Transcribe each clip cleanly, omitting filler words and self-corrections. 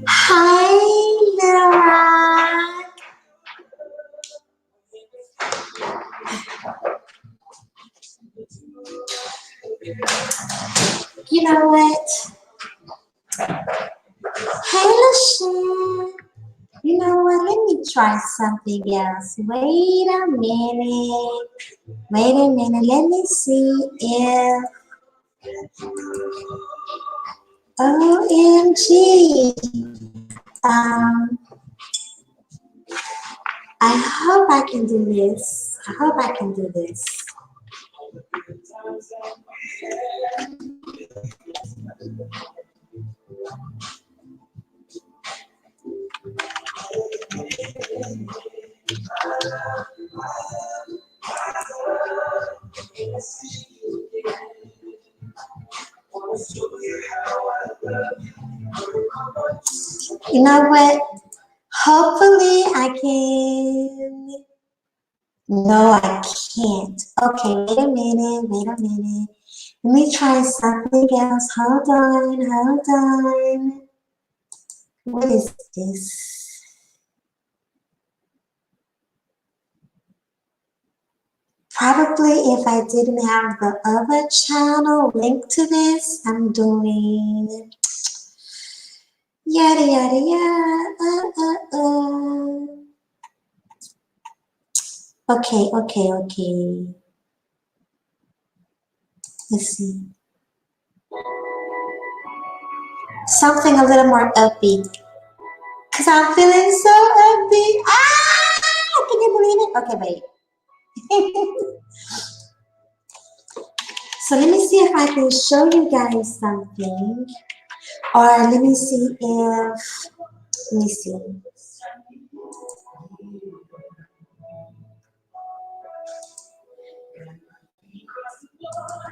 Hi, Laura. You know what? Hey, Lachelle. You know what? Let me try something else. Wait a minute. Wait a minute. Let me see if OMG. Um, I hope I can do this. I hope I can do this. You know what? Hopefully I can. No, I can't. Okay, wait a minute. Wait a minute. Let me try something else. Hold on. Hold on. What is this? Probably if I didn't have the other channel linked to this, I'm doing yada yada yada. Okay. Let's see. Something a little more upbeat. Cause I'm feeling so upbeat. Ah! Can you believe it? Okay, wait. So let me see if I can show you guys something. Or let me see if, let me see.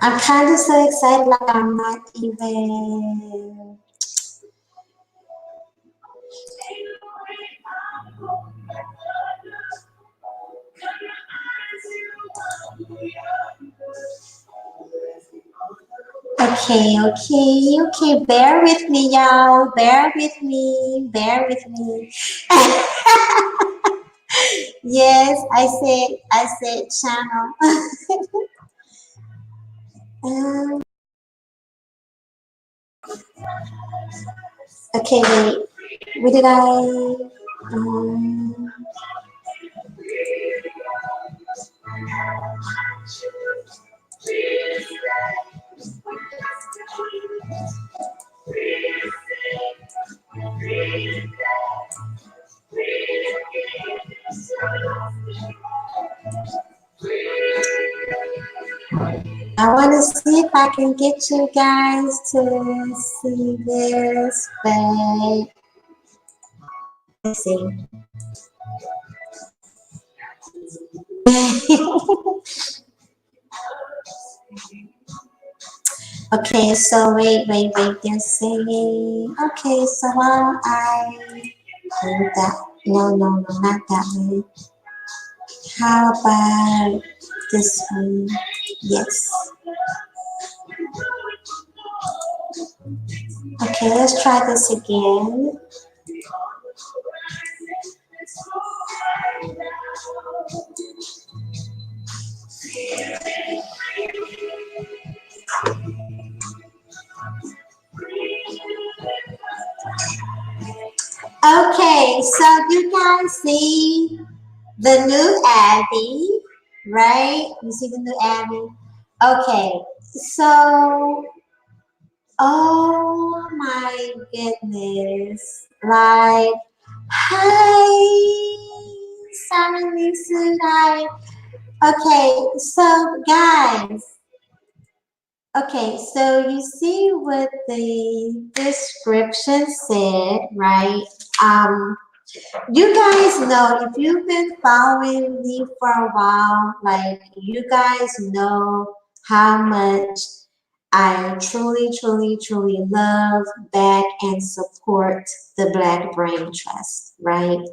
I'm kind of so excited, like I'm not even. Okay. Bear with me, y'all. Bear with me. Yes, I said channel. um, okay, wait. Where did I? Um, I want to see if I can get you guys to see this, but let's see. Okay, so wait, they're saying, okay, so while I do that, no, not that one. How about this one? Yes. Okay, let's try this again. Okay, so you guys see the new Abby, right? You see the new Abby? Okay, so, oh my goodness. Like, hi, Simon Lisa, hi. Okay, so guys, Okay, so you see what the description said, right? Um, you guys know, if you've been following me for a while, like you guys know how much I truly, truly, truly love, back, and support the Black Brain Trust, right?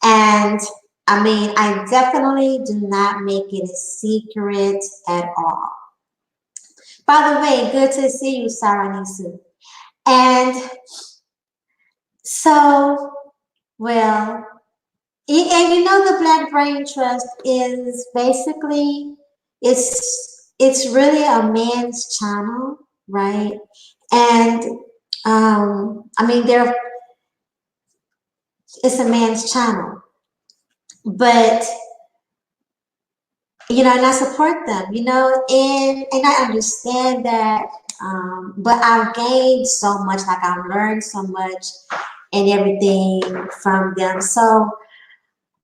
And I mean, I definitely do not make it a secret at all. By the way, good to see you, Sarah Nisu. And so, well, and you know, the Black Brain Trust is basically, it's really a man's channel, right? And I mean, it's a man's channel, but you know, and I support them, you know, and I understand that, but I've gained so much, like I've learned so much and everything from them. So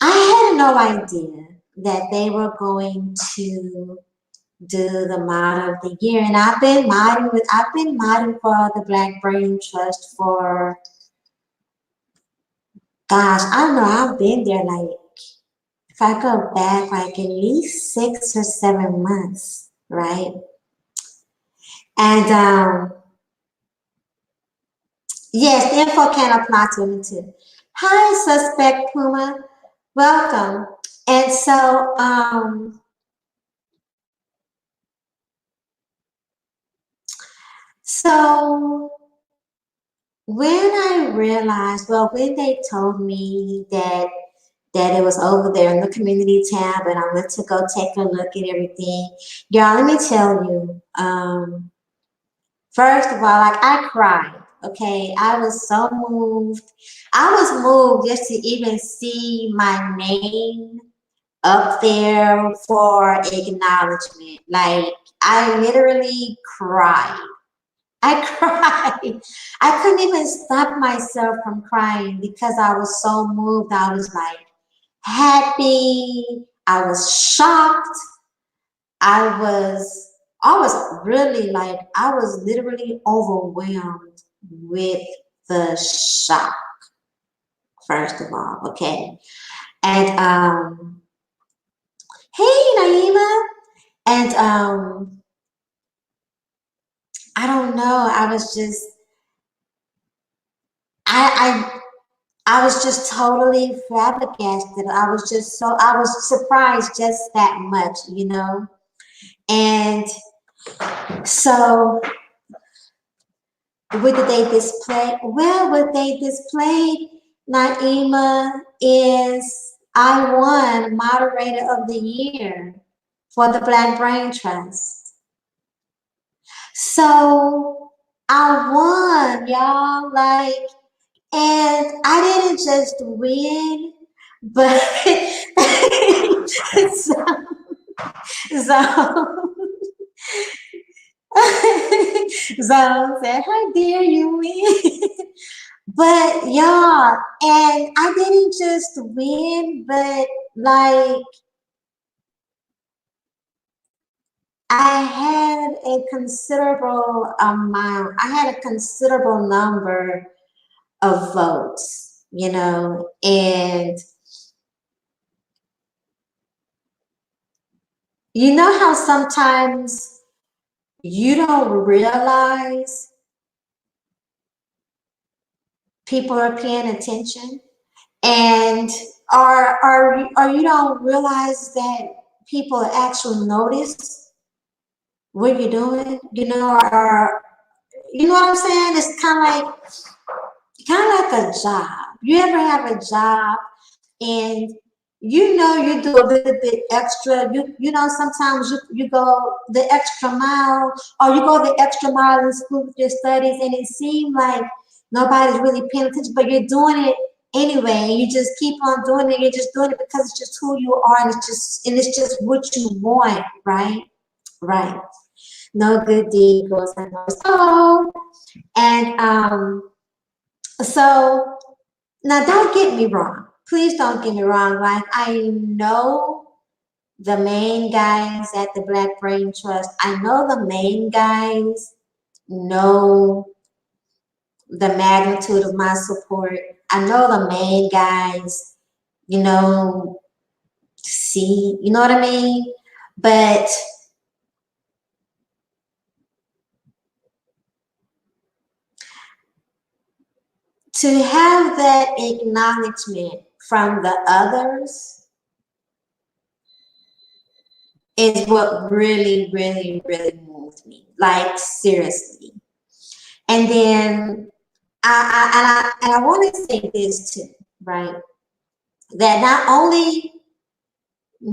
I had no idea that they were going to do the mod of the year, and I've been modding for the Black Brain Trust for, gosh, I don't know, I've been there like, if I go back like at least 6 or 7 months, right? And yes, the info can apply to me too. Hi, Suspect Puma, welcome. And so when I realized, well, when they told me that it was over there in the community tab, and I went to go take a look at everything, y'all, let me tell you, first of all, like I cried. Okay, I was so moved. I was moved just to even see my name up there for acknowledgement. Like I literally cried. I cried. I couldn't even stop myself from crying because I was so moved. I was like happy. I was shocked. I was I was really like, I was literally overwhelmed with the shock, first of all, okay? And hey Naima. And I don't know, I was just I I was just totally flabbergasted. I was surprised just that much, you know? And so what did they display? Well, what they displayed, Naima, is I won Moderator of the Year for the Black Brain Trust. So I won, y'all, like, and I didn't just win, but so, so Zone said, how dare you win? But y'all, and I didn't just win, but like I had a considerable amount, I had a considerable number of votes, you know, and you know how sometimes you don't realize people are paying attention, and or you don't realize that people actually notice what you're doing, you know, or you know what I'm saying? It's kind of like a job. You ever have a job and you know you do a little bit extra. You know sometimes you go the extra mile, or you go the extra mile in school with your studies, and it seems like nobody's really paying attention, but you're doing it anyway, and you just keep on doing it. You're just doing it because it's just who you are, and it's just what you want, right? Right. No good deed goes unnoticed. Oh, and so now don't get me wrong. Please don't get me wrong. Like I know the main guys at the Black Brain Trust, I know the main guys know the magnitude of my support. I know the main guys, you know, see, you know what I mean? But to have that acknowledgement from the others is what really, really, really moved me. Like, seriously. And then I want to say this too, right? That not only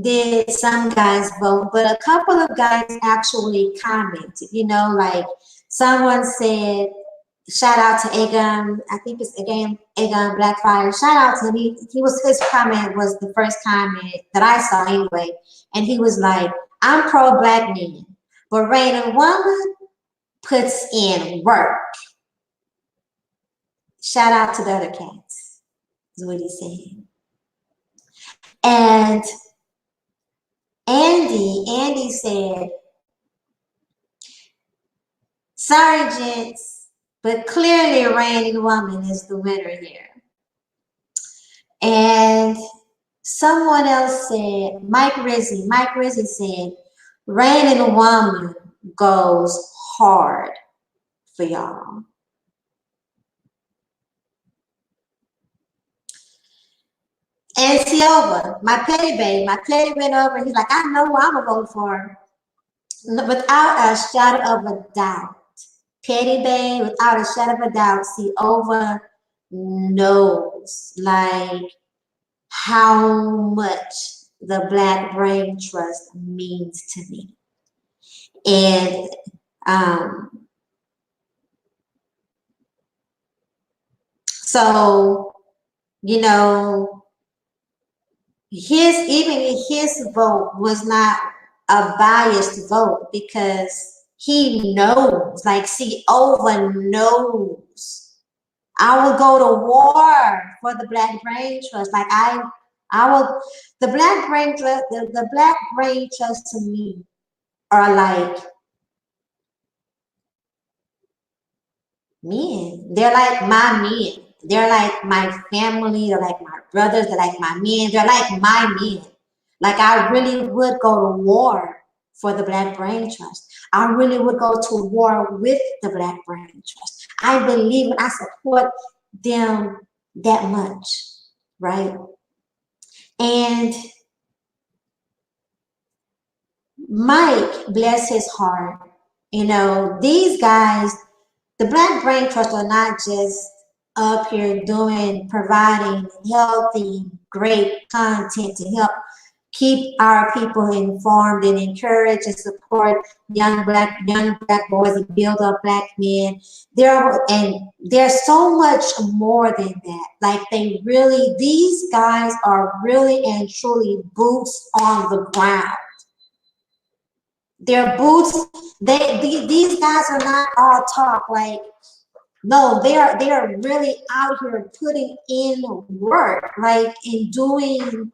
did some guys vote, but a couple of guys actually commented, you know, like someone said, shout out to Aegon, I think it's Aegon Blackfire, shout out to him. His comment was the first comment that I saw anyway. And he was like, I'm pro-Black men, but Rain Woman puts in work. Shout out to the other cats, is what he's saying. And Andy said, sorry, gents, but clearly Rain Woman is the winner here. And someone else said, Mike Rizzi said, Rain Woman goes hard for y'all. And Silva, my petty went over and he's like, I know who I'm gonna vote for. Without a shadow of a doubt. Petty Bay, without a shadow of a doubt, Silva knows like how much the Black Brain Trust means to me. And so, you know, his vote was not a biased vote because he knows, like Silva knows. I will go to war for the Black Brain Trust. Like I will. The Black Brain Trust. The Black Brain Trust to me are like men. They're like my men. They're like my family. They're like my brothers. They're like my men. They're like my men. Like I really would go to war for the Black Brain Trust. I really would go to war with the Black Brain Trust. I believe and I support them that much, right? And Mike, bless his heart, you know, these guys, the Black Brain Trust are not just up here providing healthy, great content to help keep our people informed and encourage and support young black boys and build up Black men. There's so much more than that. Like these guys are really and truly boots on the ground. They're boots. These guys are not all talk. Like no, they are really out here putting in work, like in doing.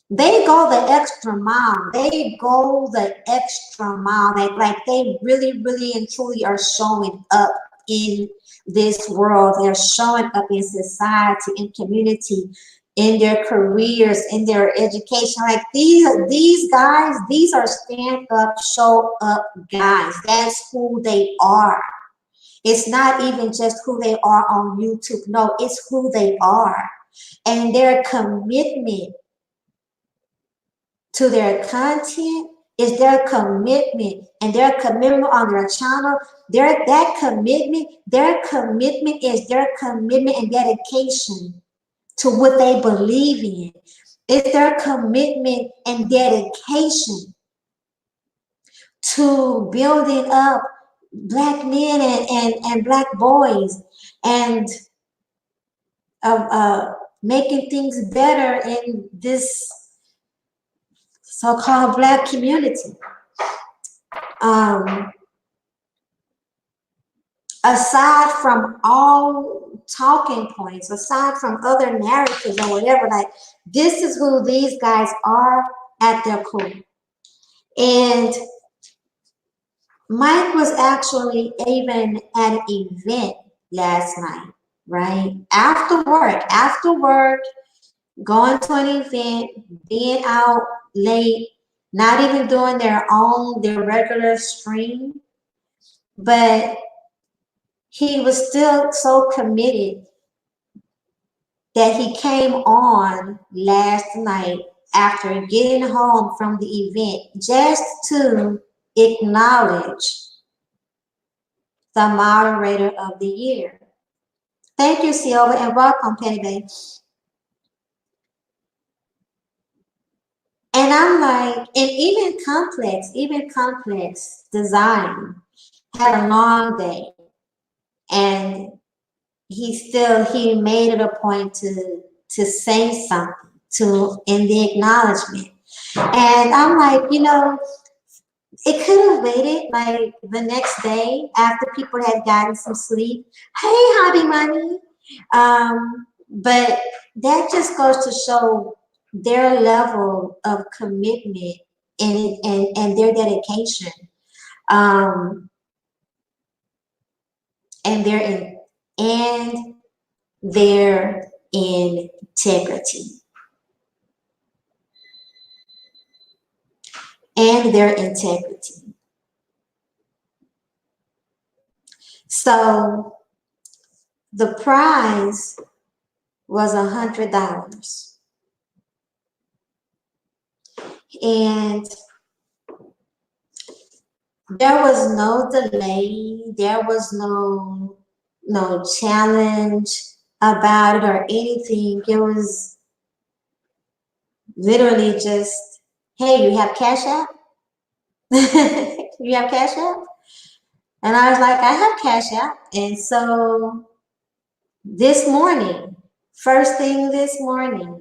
They go the extra mile. They go the extra mile. They really, really and truly are showing up in this world. They're showing up in society, in community, in their careers, in their education. Like these guys, these are stand up, show up guys. That's who they are. It's not even just who they are on YouTube. No, it's who they are. And their commitment to their content is their commitment, and their commitment on their channel, their commitment is their commitment and dedication to what they believe in. It's their commitment and dedication to building up Black men and Black boys and making things better in this so-called Black community. aside from all talking points, aside from other narratives or whatever, like this is who these guys are at their core. And Mike was actually even at an event last night, right? After work, going to an event, being out late, not even doing their regular stream, but he was still so committed that he came on last night after getting home from the event just to acknowledge the moderator of the year. Thank you, Silva, and welcome, Penny Bay. And I'm like, and even complex design had a long day, and he made it a point to say something to in the acknowledgement. And I'm like, it could have waited like the next day after people had gotten some sleep. Hey, Hobby Money. But that just goes to show their level of commitment and their dedication, um, and and their integrity. And their integrity. So the prize was $100. And there was no delay, there was no challenge about it or anything. It was literally just, hey, you have Cash App? You have Cash App? And I was like, I have Cash App. And so this morning, first thing this morning,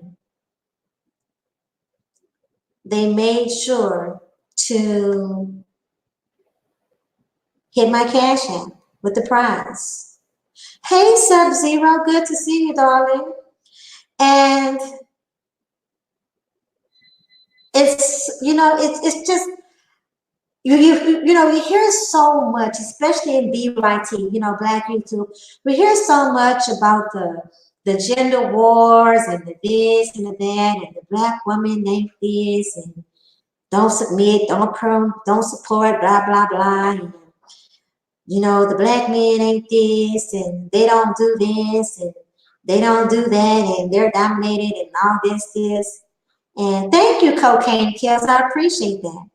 they made sure to hit my Cash App with the prize. Hey, Sub-Zero, good to see you, darling. And it's just, you hear so much, especially in BYT, Black YouTube. We hear so much about the gender wars and the this and the that and the Black woman named this and don't submit, don't support, blah blah blah. And, the Black men ain't this and they don't do this and they don't do that and they're dominated and all this. And thank you, Cocaine Kills. I appreciate that.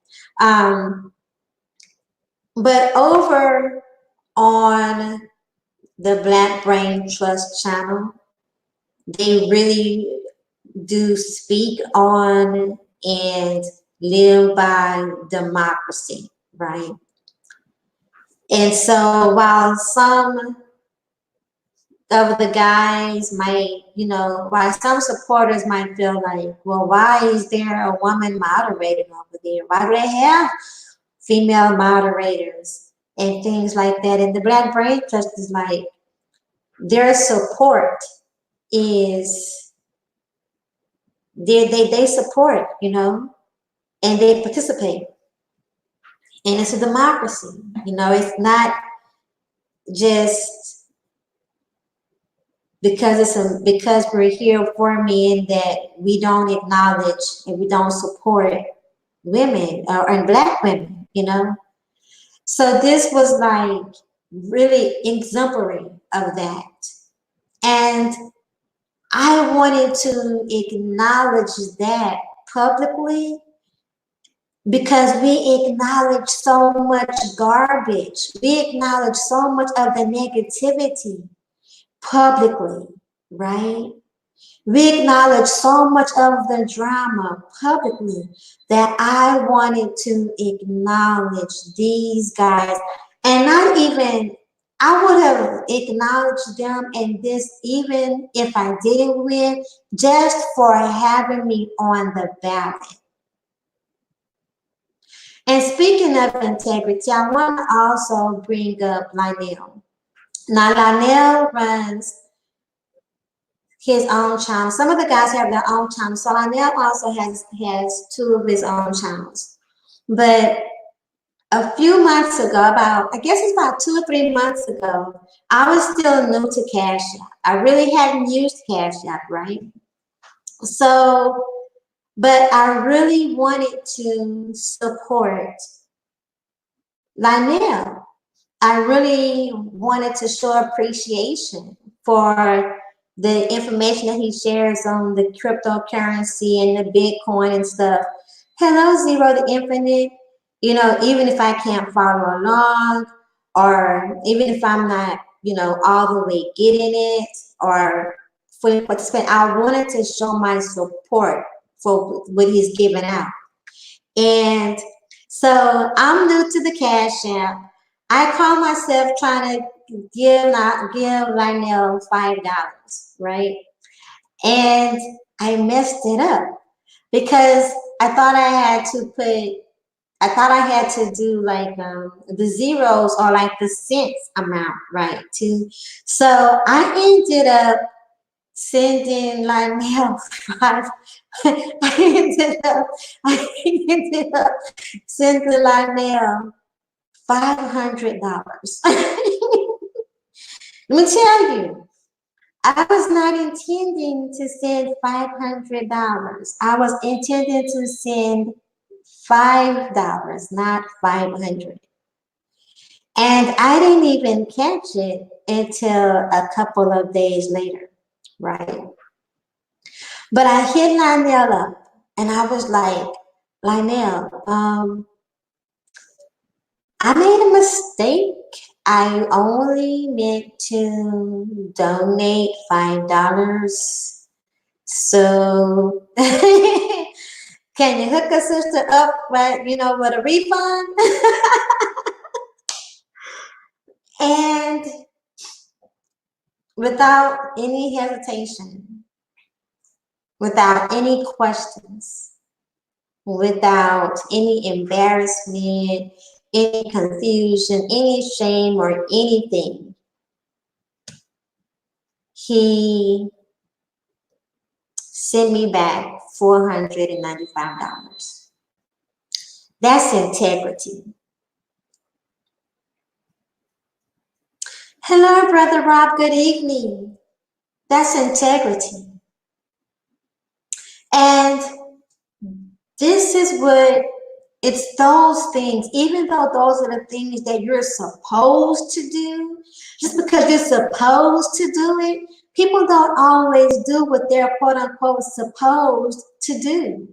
But over on the Black Brain Trust channel, they really do speak on and live by democracy, right? And so while some of the guys might, why some supporters might feel like, well, why is there a woman moderator over there? Why do they have female moderators and things like that? And the Black Brain Trust is like, their support is, they support, and they participate. And it's a democracy, it's not just because we're here for men that we don't acknowledge and we don't support women and Black women, So this was like really exemplary of that. And I wanted to acknowledge that publicly because we acknowledge so much garbage. We acknowledge so much of the negativity publicly, right? We acknowledge so much of the drama publicly that I wanted to acknowledge these guys. And not even, I would have acknowledged them in this even if I didn't win, just for having me on the ballot. And speaking of integrity, I want to also bring up Lionel. Now Lionel runs his own channel. Some of the guys have their own channels. So Lionel also has two of his own channels. But a few months ago, about I guess it's about 2 or 3 months ago, I was still new to Cash App. I really hadn't used Cash App, right? So, but I really wanted to support Lionel. I really wanted to show appreciation for the information that he shares on the cryptocurrency and the Bitcoin and stuff. Hello, Zero the Infinite. You know, even if I can't follow along, or even if I'm not, you know, all the way getting it or fully participant, I wanted to show my support for what he's giving out. And so I'm new to the Cash App. I call myself trying to give Lionel $5, right? And I messed it up because I thought I had to do like the zeros or like the cents amount, right? So I ended up sending Lionel five. I ended up sending Lionel $500. Let me tell you, I was not intending to send $500. I was intending to send $5, not 500. And I didn't even catch it until a couple of days later, right? But I hit Lionel up and I was like, Lionel, I made a mistake. I only meant to donate $5. So can you hook a sister up with, you know, with a refund? And without any hesitation, without any questions, without any embarrassment, any confusion, any shame, or anything, he sent me back $495. That's integrity. Hello, Brother Rob. Good evening. That's integrity. And this is what it's those things, even though those are the things that you're supposed to do, just because you're supposed to do it, people don't always do what they're quote unquote supposed to do.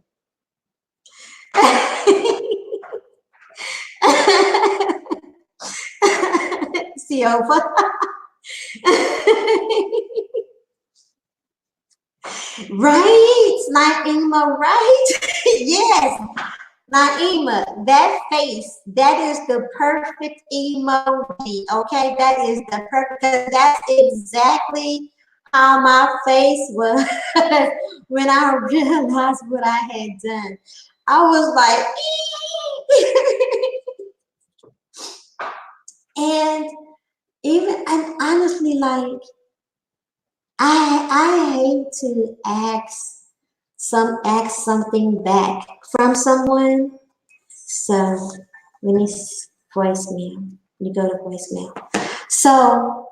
See over. Right, Naima, right? Yes, Naima, that face, that is the perfect emoji, okay? That is the perfect, that's exactly how my face was when I realized what I had done. I was like, and even, and honestly, like, I hate to ask something back from someone. So let me voicemail. You go to voicemail. So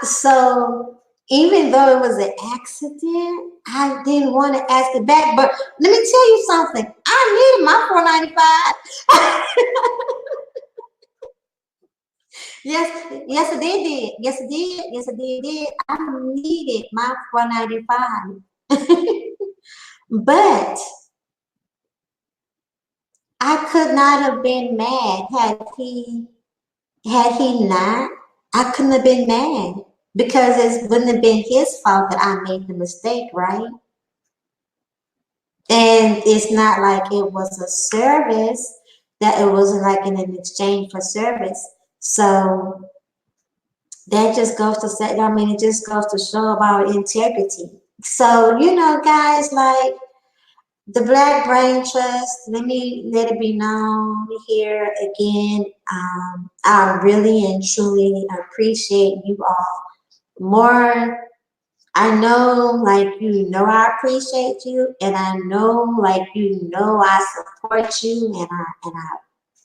so even though it was an accident, I didn't want to ask it back. But let me tell you something. I needed my $495. Yes, it did. Yes, it did. Yes, it did. I needed my $495. But I could not have been mad had he not. I couldn't have been mad because it wouldn't have been his fault that I made the mistake, right? And it's not like it was a service, that it wasn't like in an exchange for service. So that just goes to say, I mean, it just goes to show about integrity. So, you know, guys, like, The Black Brain Trust, let me let it be known here again. I really and truly appreciate you all more. I know, like, you know, I appreciate you, and I know, like, you know, I support you, and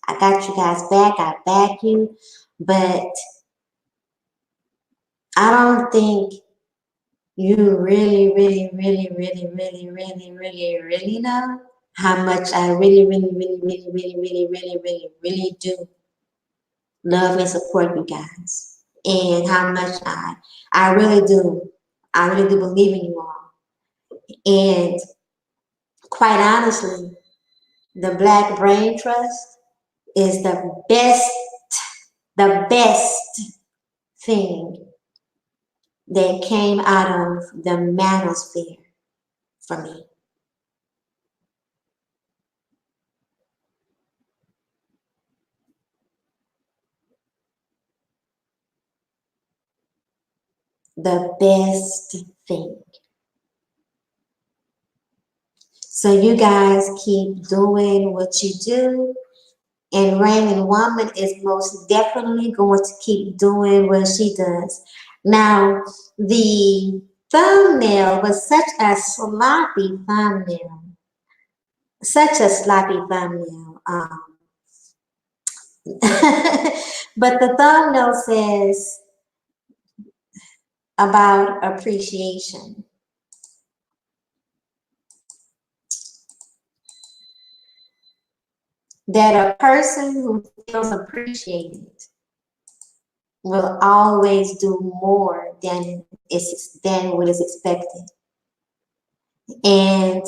I got you guys back. I back you, but I don't think you really know how much I really do love and support you guys, and how much I really do. I really do believe in you all. And quite honestly, the Black Brain Trust is the best thing that came out of the manosphere for me. The best thing. So you guys keep doing what you do, and Raymond Woman is most definitely going to keep doing what she does. Now, the thumbnail was such a sloppy thumbnail, such a sloppy thumbnail. But the thumbnail says about appreciation. That a person who feels appreciated will always do more than what is expected. And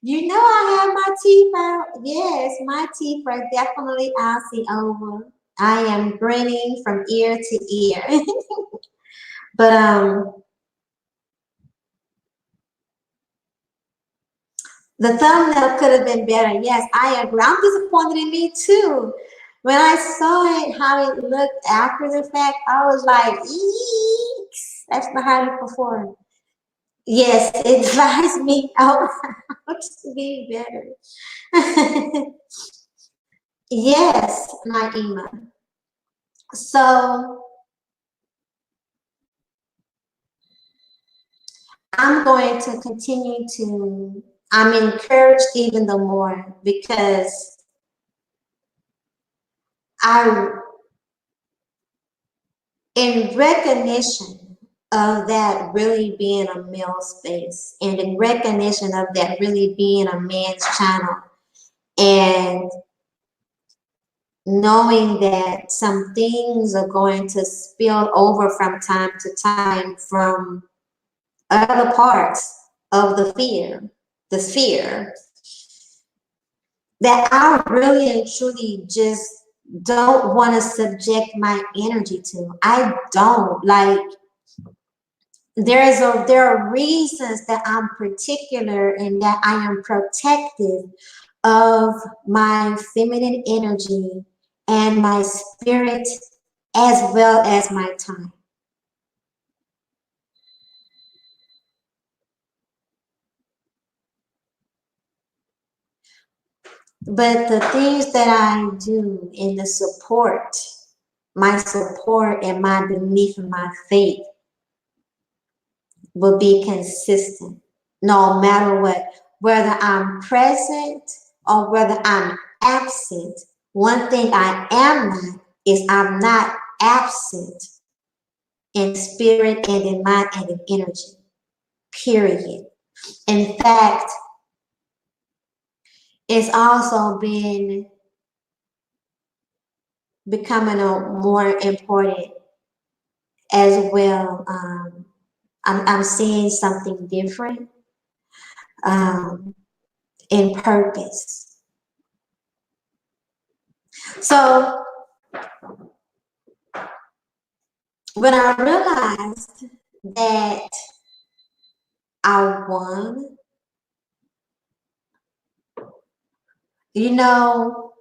you know I have my teeth out. Yes, my teeth are definitely Aussie over. I am grinning from ear to ear. But the thumbnail could have been better. Yes, I agree. I'm disappointed in me too. When I saw it, how it looked after the fact, I was like, eeks. That's not how it before. Yes, it drives me out to be better. Yes, my Ema. So I'm going to continue to, I'm encouraged even the more because I, in recognition of that really being a male space and in recognition of that really being a man's channel, and knowing that some things are going to spill over from time to time from other parts of the sphere, that I really and truly just don't want to subject my energy to. I don't like. There are reasons that I'm particular and that I am protective of my feminine energy and my spirit as well as my time. But the things that I do in the support, my support and my belief in my faith will be consistent no matter what. Whether I'm present or whether I'm absent, one thing I am not is I'm not absent in spirit and in mind and in energy, period. In fact, it's also been becoming a more important as well. I'm seeing something different um, in purpose. So when I realized that I won, you know,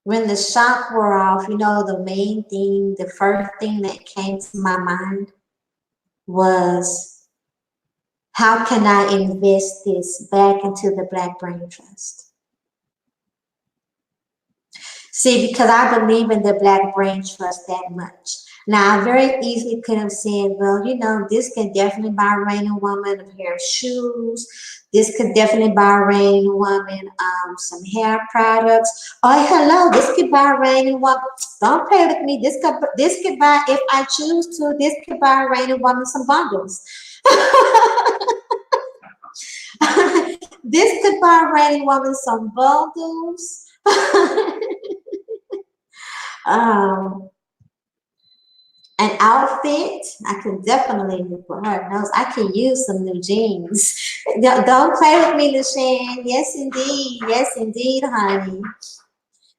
when the shock wore off, you know, the main thing, the first thing that came to my mind was, how can I invest this back into the Black Brain Trust? See, because I believe in the Black Brain Trust that much. Now, I very easily could have said, well, you know, this could definitely buy Rain Woman a pair of shoes. This could definitely buy Rain Woman some hair products. Oh, hello, this could buy Rain Woman. Don't play with me. This could buy, if I choose to, this could buy Rain Woman some bundles. This could buy Rain Woman some bundles. um, an outfit. I can definitely, Lord knows, I can use some new jeans. Don't play with me, LaShawn. Yes, indeed. Yes, indeed, honey.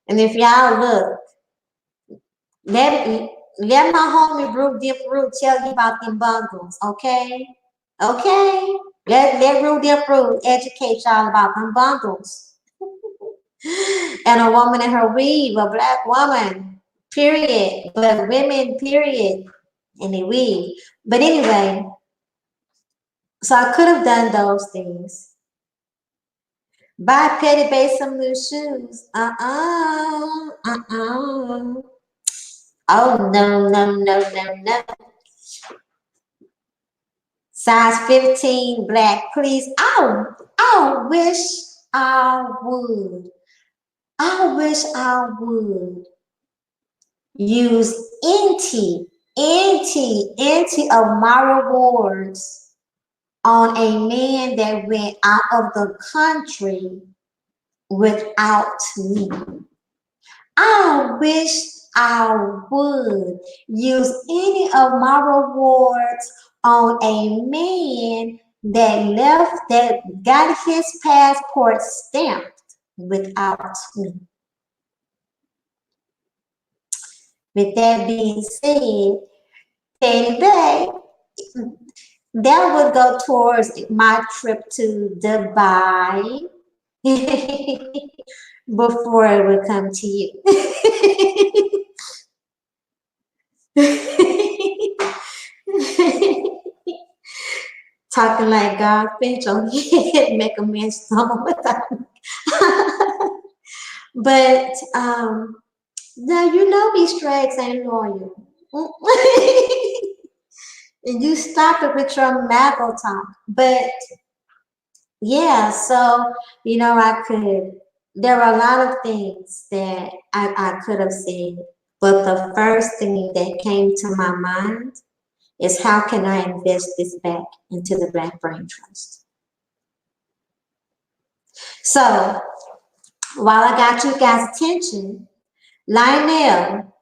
And if y'all look, let let my homie Ruth Dip Ruth tell you about them bundles, okay? Okay? Let Ruth Dip Ruth educate y'all about them bundles. And a woman in her weave, a Black woman, period. But women, period, and they weave. But anyway, so I could have done those things. Buy Petty Bae some new shoes. Oh, no, no, no, no, no. Size 15 black, please. I wish I would. I wish I would use any of my rewards on a man that went out of the country without me. I wish I would use any of my rewards on a man that got his passport stamped without me. With that being said, Petty Bae, that would go towards my trip to Dubai before it would come to you. Talking like God finch on head, make a man stumble without. But now you know these strags ain't loyal. And you stop it with your Maggle talk. But yeah, so you know, there are a lot of things that I could have said, but the first thing that came to my mind is, how can I invest this back into the Black Brain Trust? So while I got you guys' attention, Lionel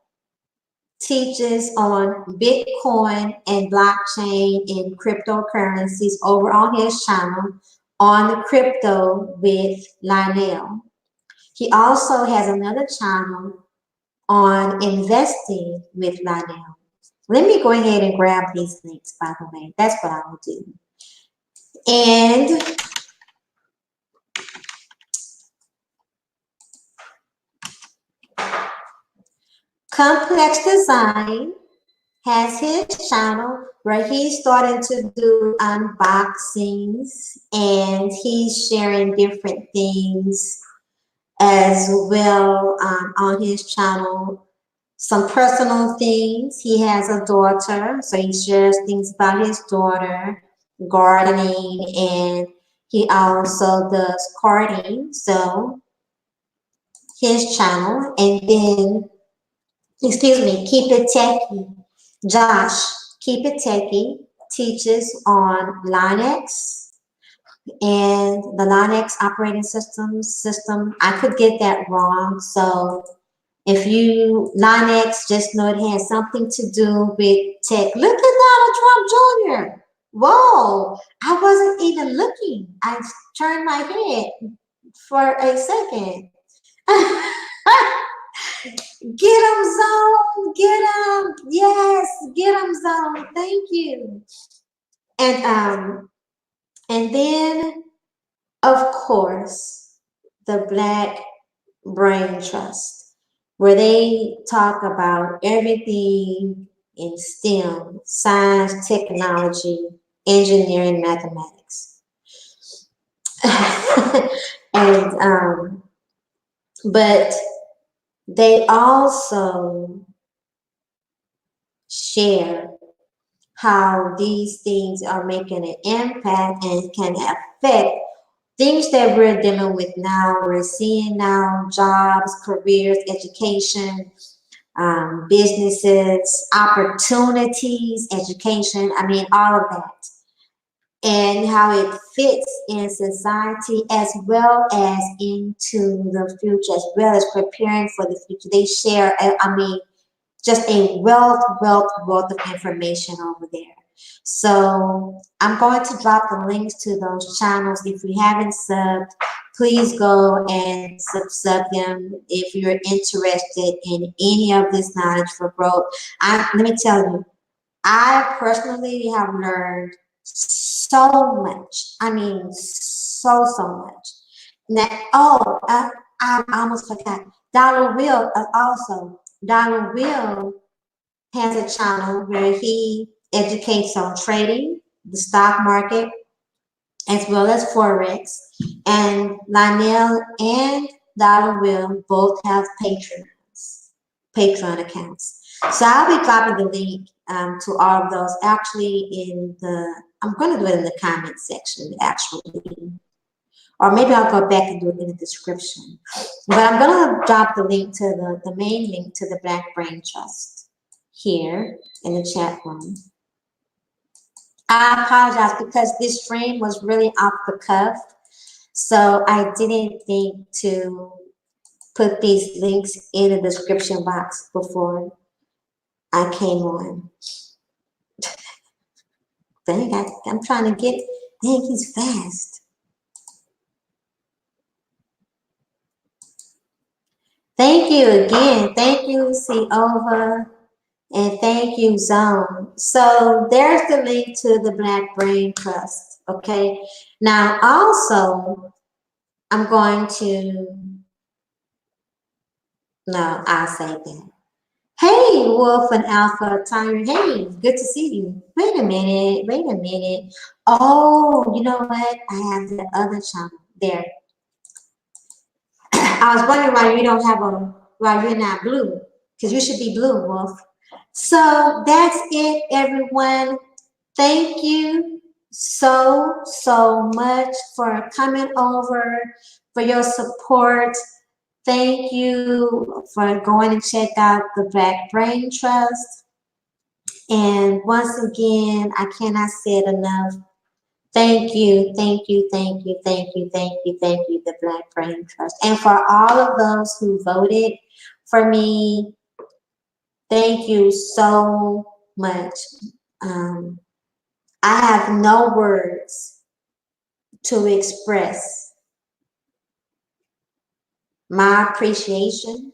teaches on Bitcoin and blockchain and cryptocurrencies over on his channel, On the Crypto with Lionel. He also has another channel on investing with Lionel. Let me go ahead and grab these links, by the way. That's what I will do. And Complex Design has his channel where he's starting to do unboxings, and he's sharing different things as well on his channel. Some personal things. He has a daughter, so he shares things about his daughter, gardening, and he also does carding. So his channel, and then, excuse me, Keep It Techie. Josh, Keep It Techie, teaches on Linux and the Linux operating system. I could get that wrong, so if you Linux, just know it has something to do with tech. Look at Donald Trump Jr. Whoa, I wasn't even looking. I turned my head for a second. Get him, Zone. Get him. Yes, get him, Zone. Thank you. And then, of course, the Black Brain Trust. where they talk about everything in STEM, science, technology, engineering, mathematics. And but they also share how these things are making an impact and can affect things that we're dealing with now. We're seeing now jobs, careers, education, businesses, opportunities, education. I mean, all of that. And how it fits in society as well as into the future, as well as preparing for the future. They share, I mean, just a wealth of information over there. So I'm going to drop the links to those channels. If you haven't subbed, please go and sub them if you're interested in any of this knowledge for growth. Let me tell you, I personally have learned so much. I mean, so much. Now, I almost forgot. Donald Will also. Donald Will has a channel where he educates on trading, the stock market, as well as Forex. And Lionel and Donald Will both have Patreon accounts. So I'll be dropping the link to all of those actually I'm going to do it in the comment section actually. Or maybe I'll go back and do it in the description. But I'm going to drop the link to the main link to the Black Brain Trust here in the chat room. I apologize because this stream was really off the cuff. So I didn't think to put these links in the description box before I came on. Dang, I'm trying to get, dang, he's fast. Thank you again. Thank you, Over, and thank you, Zone. So there's the link to the Black Brain Trust. Okay. Now, also, I'm going to, no, I'll say that. Hey, Wolf and Alpha Tiger. Hey, good to see you. Wait a minute. Oh, you know what? I have the other channel there. I was wondering why you're not blue, because you should be blue, Wolf. So that's it, everyone. Thank you so much for coming over, for your support. Thank you for going to check out the Black Brain Trust. And once again, I cannot say it enough. Thank you, the Black Brain Trust. And for all of those who voted for me, thank you so much. I have no words to express my appreciation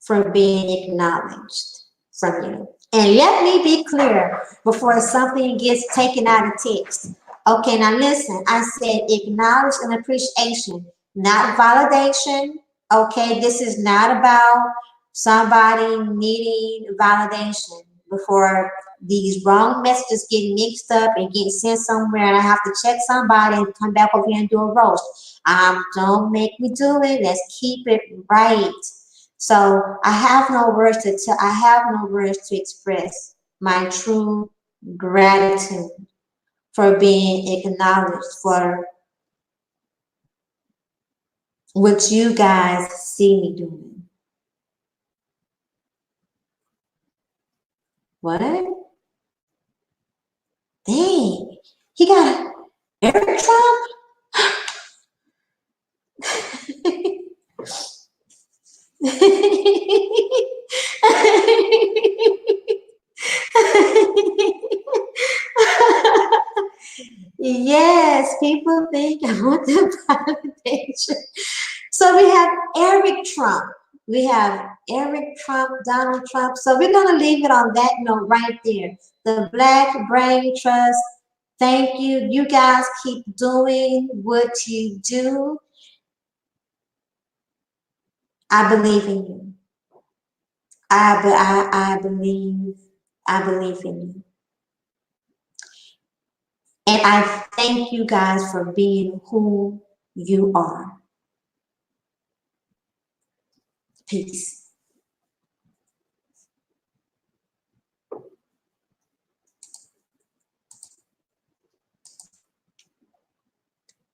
for being acknowledged from you. And let me be clear before something gets taken out of text. Okay, now listen, I said acknowledge and appreciation, not validation. Okay, this is not about somebody needing validation before these wrong messages get mixed up and get sent somewhere and I have to check somebody and come back over here and do a roast. Don't make me do it. Let's keep it right. So I have no words to express my true gratitude for being acknowledged for what you guys see me doing. What? Dang, he got Eric Trump? Yes, people think I want the validation. So we have Eric Trump. We have Eric Trump, Donald Trump. So we're going to leave it on that note right there. The Black Brain Trust. Thank you. You guys keep doing what you do. I believe in you. I believe in you. And I thank you guys for being who you are. Peace.